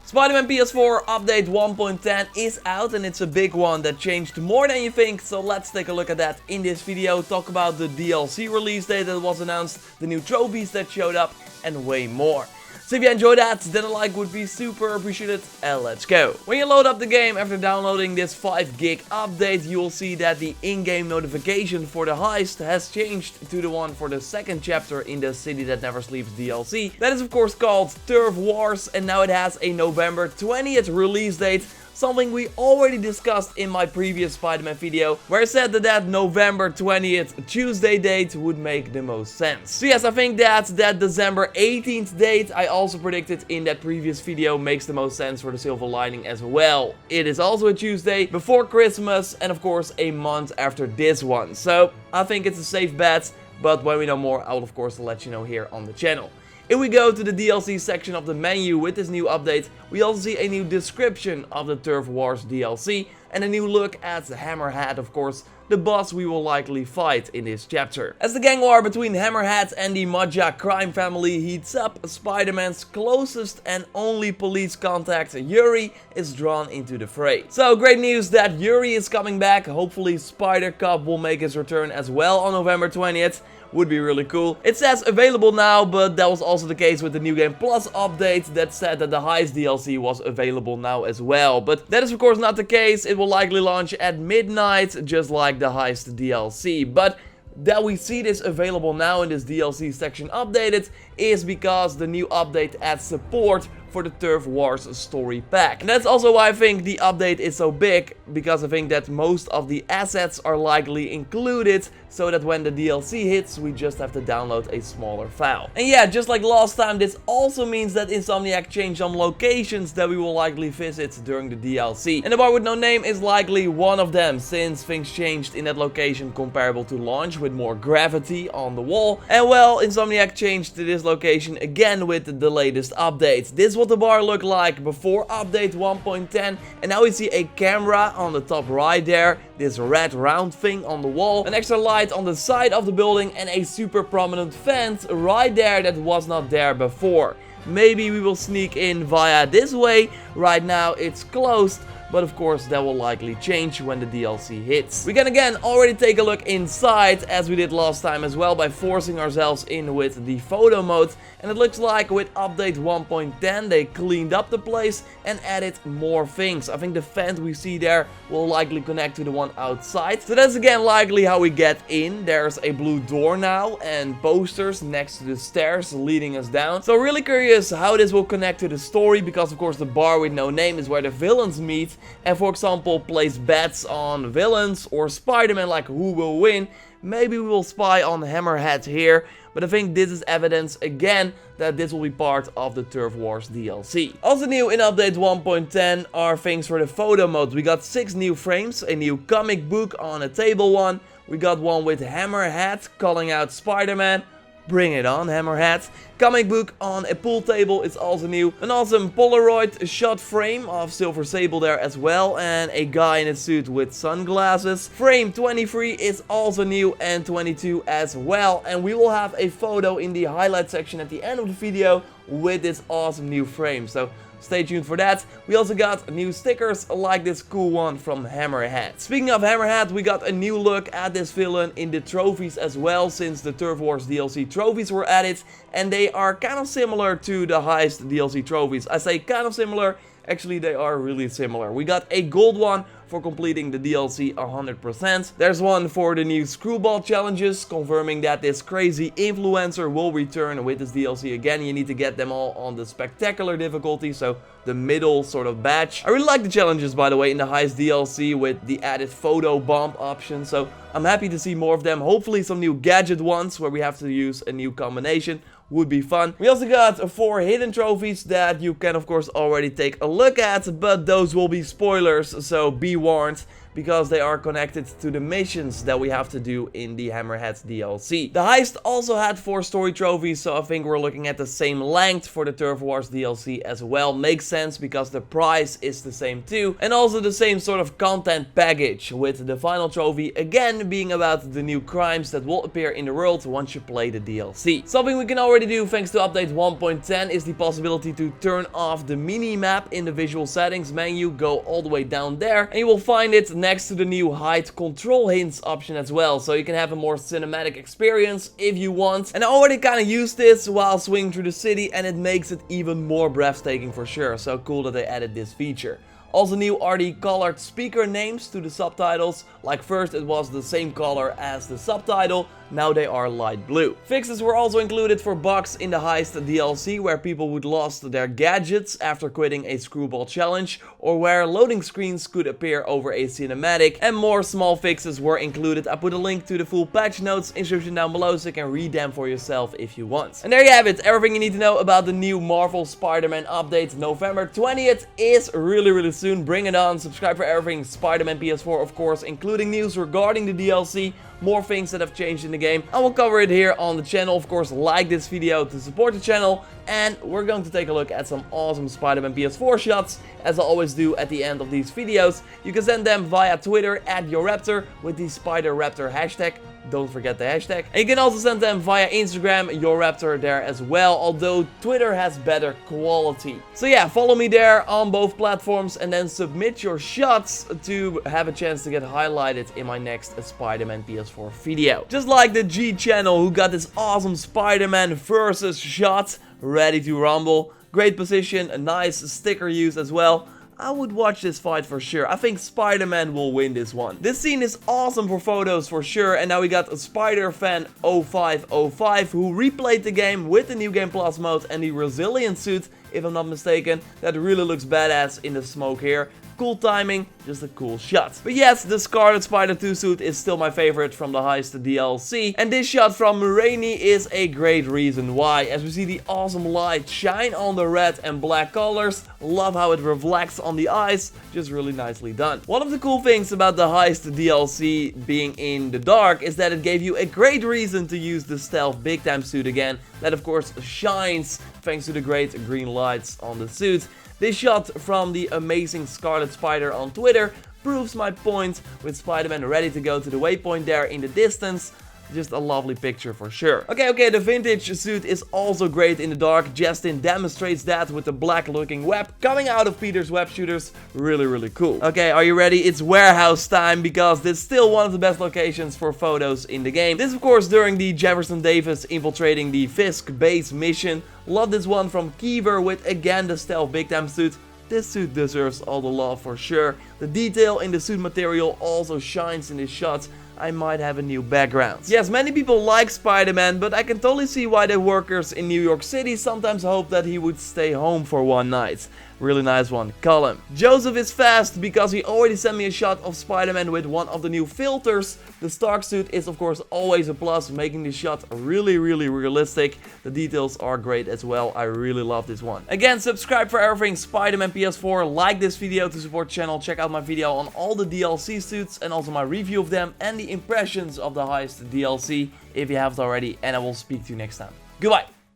Spider-Man PS4 update 1.10 is out, and it's a big one that changed more than you think, so let's take a look at that in this video, talk about the DLC release date that was announced, the new trophies that showed up, and way more. So if you enjoyed that, then a like would be super appreciated, and let's go. When you load up the game after downloading this 5 gig update, you will see that the in-game notification for the heist has changed to the one for the second chapter in the City That Never Sleeps DLC. That is of course called Turf Wars, and now it has a November 20th release date. Something we already discussed in my previous Spider-Man video, where I said that November 20th Tuesday date would make the most sense. So yes, I think that December 18th date I also predicted in that previous video makes the most sense for the Silver Lining as well. It is also a Tuesday before Christmas and of course a month after this one. So I think it's a safe bet, but when we know more I will of course let you know here on the channel. If we go to the DLC section of the menu with this new update, we also see a new description of the Turf Wars DLC and a new look at the Hammerhead, of course, the boss we will likely fight in this chapter. As the gang war between Hammerhead and the Madja crime family heats up, Spider-Man's closest and only police contact, Yuri, is drawn into the fray. So great news that Yuri is coming back. Hopefully Spider-Cop will make his return as well on November 20th. Would be really cool. It says available now, but that was also the case with the New Game Plus update that said that the Heist DLC was available now as well. But that is of course not the case. It will likely launch at midnight, just like the Heist DLC. But that we see this available now in this DLC section updated is because the new update adds support for the Turf Wars story pack. And that's also why I think the update is so big, because I think that most of the assets are likely included, so that when the DLC hits, we just have to download a smaller file. And yeah, just like last time, this also means that Insomniac changed some locations that we will likely visit during the DLC. And the bar with no name is likely one of them, since things changed in that location comparable to launch, with more gravity on the wall. And well, Insomniac changed to this location again with the latest update. This is what the bar looked like before update 1.10, and now we see a camera on the top right there, this red round thing on the wall, an extra light on the side of the building, and a super prominent vent right there that was not there before. Maybe we will sneak in via this way. Right now it's closed, but of course that will likely change when the DLC hits. We can again already take a look inside, as we did last time as well, by forcing ourselves in with the photo mode. And it looks like with update 1.10 they cleaned up the place and added more things. I think the vent we see there will likely connect to the one outside. So that's again likely how we get in. There's a blue door now and posters next to the stairs leading us down. So really curious how this will connect to the story, because of course the bar with no name is where the villains meet. And for example place bets on villains or Spider-Man, like who will win. Maybe we will spy on Hammerhead here, but I think this is evidence again that this will be part of the Turf Wars DLC. Also new in update 1.10 are things for the photo mode. We got 6 new frames, a new comic book on a table one. We got one with Hammerhead calling out Spider-Man. Bring it on, Hammerhead. Comic book on a pool table is also new. An awesome Polaroid shot frame of Silver Sable there as well. And a guy in a suit with sunglasses. Frame 23 is also new, and 22 as well. And we will have a photo in the highlight section at the end of the video with this awesome new frame. So stay tuned for that. We also got new stickers like this cool one from Hammerhead. Speaking of Hammerhead, we got a new look at this villain in the trophies as well, since the Turf Wars DLC trophies were added, and they are kind of similar to the Heist DLC trophies. I say kind of similar, actually they are really similar. We got a gold one for completing the DLC 100%. There's one for the new Screwball challenges, confirming that this crazy influencer will return with this DLC again. You need to get them all on the spectacular difficulty, so the middle sort of batch. I really like the challenges, by the way, in the Heist DLC with the added photo bomb option, so I'm happy to see more of them. Hopefully some new gadget ones where we have to use a new combination would be fun. We also got 4 hidden trophies that you can of course already take a look at, but those will be spoilers, so be warned. because they are connected to the missions that we have to do in the Hammerhead DLC. The heist also had 4 story trophies, so I think we're looking at the same length for the Turf Wars DLC as well. Makes sense because the price is the same too, and also the same sort of content package, with the final trophy again being about the new crimes that will appear in the world once you play the DLC. Something we can already do thanks to update 1.10 is the possibility to turn off the mini-map in the visual settings menu. Go all the way down there and you will find it next to the new hide control hints option as well, so you can have a more cinematic experience if you want. And I already kind of used this while swinging through the city, and it makes it even more breathtaking for sure. So cool that they added this feature. Also new are the colored speaker names to the subtitles. Like first it was the same color as the subtitle, now they are light blue. Fixes were also included for bugs in the heist DLC, where people would lost their gadgets after quitting a screwball challenge, or where loading screens could appear over a cinematic, and more small fixes were included. I put a link to the full patch notes in the description down below so you can read them for yourself if you want. And there you have it, everything you need to know about the new Marvel Spider-Man update. November 20th is really soon. Bring it on. Subscribe for everything Spider-Man PS4, of course, including news regarding the DLC, more things that have changed in the game. I will cover it here on the channel. Of course, like this video to support the channel, and we're going to take a look at some awesome Spider-Man PS4 shots, as I always do at the end of these videos. You can send them via Twitter at JorRaptor with the SpiderRaptor hashtag. Don't forget the hashtag. And you can also send them via Instagram, JorRaptor there as well, although Twitter has better quality. So yeah, follow me there on both platforms and then submit your shots to have a chance to get highlighted in my next Spider-Man PS4 video. Just like the G channel, who got this awesome Spider-Man versus shot ready to rumble. Great position, a nice sticker use as well. I would watch this fight for sure. I think Spider-Man will win this one. This scene is awesome for photos for sure. And now we got a Spider-Fan 0505 who replayed the game with the New Game Plus mode and the Resilient suit, if I'm not mistaken. That really looks badass in the smoke here. Cool timing, just a cool shot. But yes, the Scarlet Spider 2 suit is still my favorite from the heist DLC. And this shot from Rainy is a great reason why. As we see the awesome light shine on the red and black colors. Love how it reflects on the eyes. Just really nicely done. One of the cool things about the heist DLC being in the dark is that it gave you a great reason to use the stealth big time suit again. That of course shines thanks to the great green lights on the suit. This shot from the amazing Scarlet Spider on Twitter proves my point, with Spider-Man ready to go to the waypoint there in the distance. Just a lovely picture for sure. Okay, the vintage suit is also great in the dark. Justin demonstrates that with the black looking web coming out of Peter's web shooters. Really cool. Okay, are you ready? It's warehouse time, because this is still one of the best locations for photos in the game. This of course during the Jefferson Davis infiltrating the Fisk base mission. Love this one from Kiever with again the stealth big time suit. This suit deserves all the love for sure. The detail in the suit material also shines in this shot. I might have a new background. Yes, many people like Spider-Man, but I can totally see why the workers in New York City sometimes hope that he would stay home for one night. Really nice one, Colin. Joseph is fast because he already sent me a shot of Spider-Man with one of the new filters. The Stark suit is of course always a plus, making the shot really realistic. The details are great as well. I really love this one. Again, subscribe for everything Spider-Man PS4. Like this video to support the channel. Check out my video on all the DLC suits and also my review of them and the impressions of the heist DLC if you haven't already. And I will speak to you next time. Goodbye.